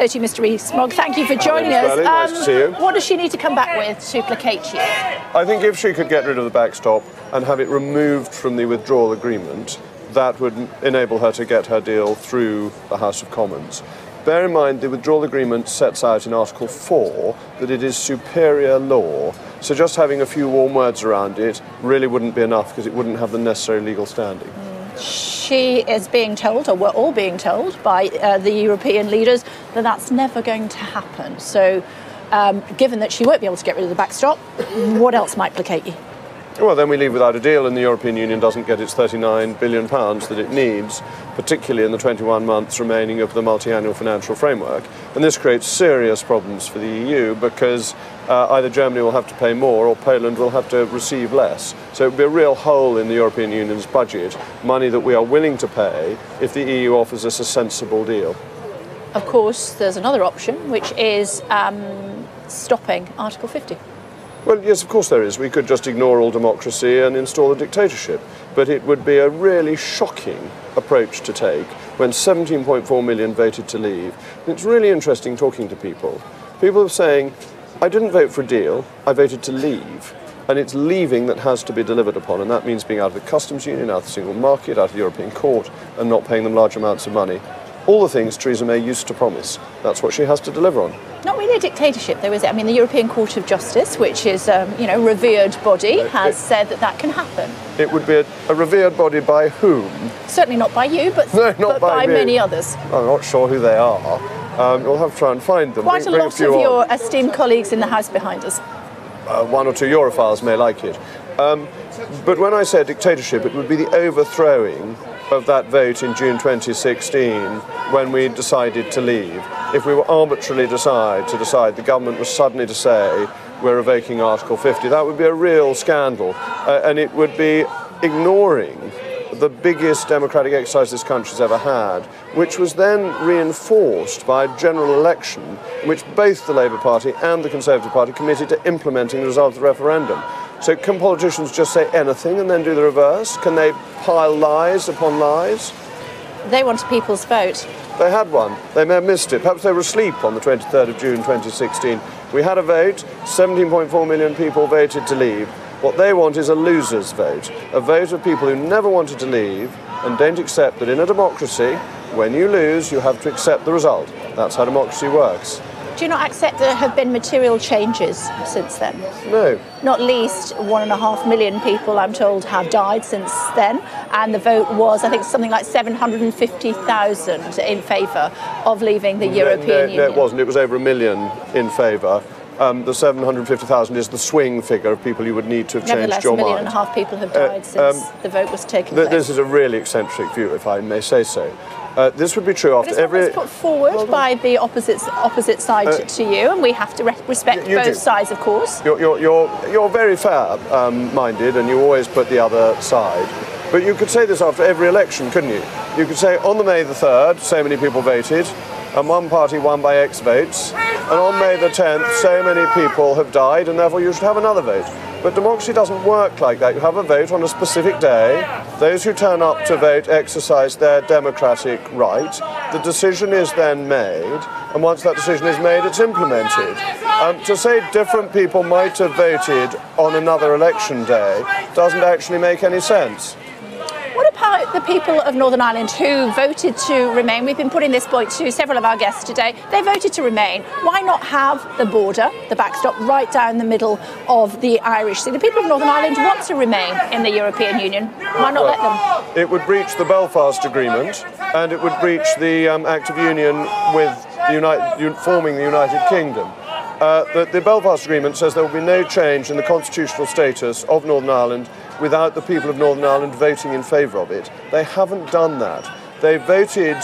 Hello to you, Mr. Rees-Mogg. Thank you for joining us. Nice to see you. What does she need to come back with to placate you? I think if she could get rid of the backstop and have it removed from the withdrawal agreement, that would enable her to get her deal through the House of Commons. Bear in mind, the withdrawal agreement sets out in Article 4 that it is superior law. So just having a few warm words around it really wouldn't be enough because it wouldn't have the necessary legal standing. She is being told, or we're all being told, by the European leaders that that's never going to happen. So given that she won't be able to get rid of the backstop, what else might placate you? Well, then we leave without a deal and the European Union doesn't get its £39 billion that it needs, particularly in the 21 months remaining of the multi-annual financial framework. And this creates serious problems for the EU because either Germany will have to pay more or Poland will have to receive less. So it would be a real hole in the European Union's budget, money that we are willing to pay if the EU offers us a sensible deal. Of course, there's another option, which is stopping Article 50. Well, yes, of course there is. We could just ignore all democracy and install a dictatorship. But it would be a really shocking approach to take when 17.4 million voted to leave. And it's really interesting talking to people. People are saying, I didn't vote for a deal, I voted to leave. And it's leaving that has to be delivered upon, and that means being out of the customs union, out of the single market, out of the European court, and not paying them large amounts of money. All the things Theresa May used to promise. That's what she has to deliver on. Not really a dictatorship, though, is it? I mean, the European Court of Justice, which is, revered body, has said that that can happen. It would be a revered body by whom? Certainly not by you, but, no, not by me. Many others. I'm not sure who they are. You'll have to try and find them. Quite a lot of your esteemed colleagues in the House behind us. One or two Europhiles may like it. But when I say dictatorship, it would be the overthrowing of that vote in June 2016 when we decided to leave. If we were arbitrarily decide, the government was suddenly to say we're revoking Article 50, that would be a real scandal. And it would be ignoring the biggest democratic exercise this country's ever had, which was then reinforced by a general election in which both the Labour Party and the Conservative Party committed to implementing the result of the referendum. So can politicians just say anything and then do the reverse? Can they pile lies upon lies? They want a people's vote. They had one. They may have missed it. Perhaps they were asleep on the 23rd of June 2016. We had a vote. 17.4 million people voted to leave. What they want is a loser's vote, a vote of people who never wanted to leave and don't accept that in a democracy, when you lose, you have to accept the result. That's how democracy works. Do you not accept that there have been material changes since then? No. Not least 1.5 million people, I'm told, have died since then. And the vote was, I think, something like 750,000 in favour of leaving the European Union. No, it wasn't. It was over 1 million in favour. The 750,000 is the swing figure of people you would need to have changed your mind. Nevertheless, 1.5 million people have died since the vote was taken place. This is a really eccentric view, if I may say so. This would be true after every... It's put forward by the opposite side to you, and we have to respect both sides, of course. You're very fair-minded, and you always put the other side. But you could say this after every election, couldn't you? You could say, on the May the 3rd, so many people voted, and one party won by X votes, and on May the 10th, so many people have died, and therefore you should have another vote. But democracy doesn't work like that. You have a vote on a specific day. Those who turn up to vote exercise their democratic right. The decision is then made, and once that decision is made, it's implemented. To say different people might have voted on another election day doesn't actually make any sense. What about the people of Northern Ireland who voted to remain? We've been putting this point to several of our guests today. They voted to remain. Why not have the border, the backstop, right down the middle of the Irish Sea? The people of Northern Ireland want to remain in the European Union. Why not let them? It would breach the Belfast Agreement, and it would breach the Act of Union with forming the United Kingdom. The Belfast Agreement says there will be no change in the constitutional status of Northern Ireland without the people of Northern Ireland voting in favour of it. They haven't done that. They voted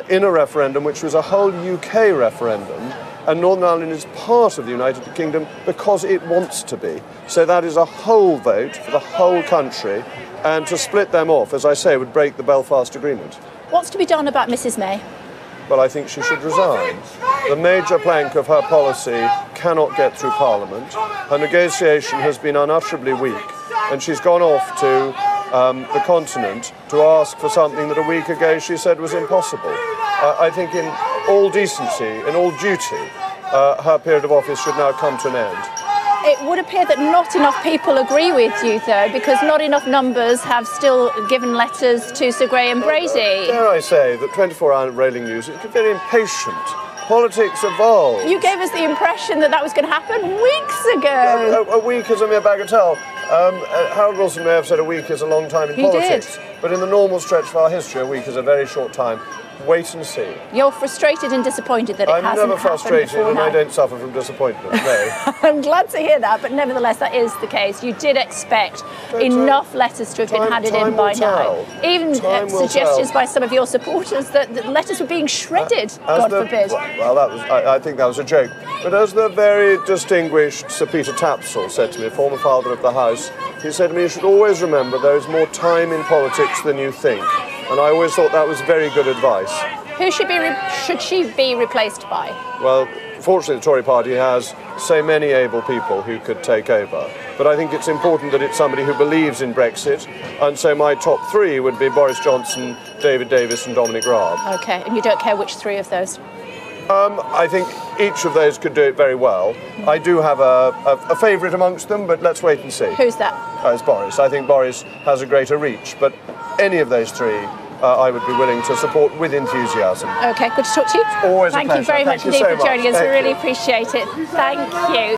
in a referendum which was a whole UK referendum, and Northern Ireland is part of the United Kingdom because it wants to be. So that is a whole vote for the whole country, and to split them off, as I say, would break the Belfast Agreement. What's to be done about Mrs May? Well, I think she should resign. The major plank of her policy cannot get through Parliament. Her negotiation has been unutterably weak, and she's gone off to the continent to ask for something that a week ago she said was impossible. I think all decency, in all duty, her period of office should now come to an end. It would appear that not enough people agree with you, though, because not enough numbers have still given letters to Sir Graham Brady. Dare I say that 24-hour railing news is very impatient. Politics evolve. You gave us the impression that that was going to happen weeks ago. A week is a mere bagatelle. Harold Wilson may have said a week is a long time in politics. Did. But in the normal stretch of our history, a week is a very short time. Wait and see. You're frustrated and disappointed that it hasn't happened I'm never frustrated, and now. I don't suffer from disappointment, no. I'm glad to hear that, but nevertheless, that is the case. You did expect enough letters to have been handed in by now. Even suggestions by some of your supporters that letters were being shredded, God forbid. Well, I think that was a joke. But as the very distinguished Sir Peter Tapsell said to me, former Father of the House, he said to me, you should always remember there is more time in politics than you think. And I always thought that was very good advice. Who should she be replaced by? Well, fortunately the Tory party has so many able people who could take over. But I think it's important that it's somebody who believes in Brexit. And so my top three would be Boris Johnson, David Davis and Dominic Raab. OK, and you don't care which three of those? I think each of those could do it very well. I do have a favourite amongst them, but let's wait and see. Who's that? It's Boris. I think Boris has a greater reach, but any of those three I would be willing to support with enthusiasm. OK, good to talk to you. Always a pleasure. Thank you very much indeed for joining us. We really appreciate it. Thank you.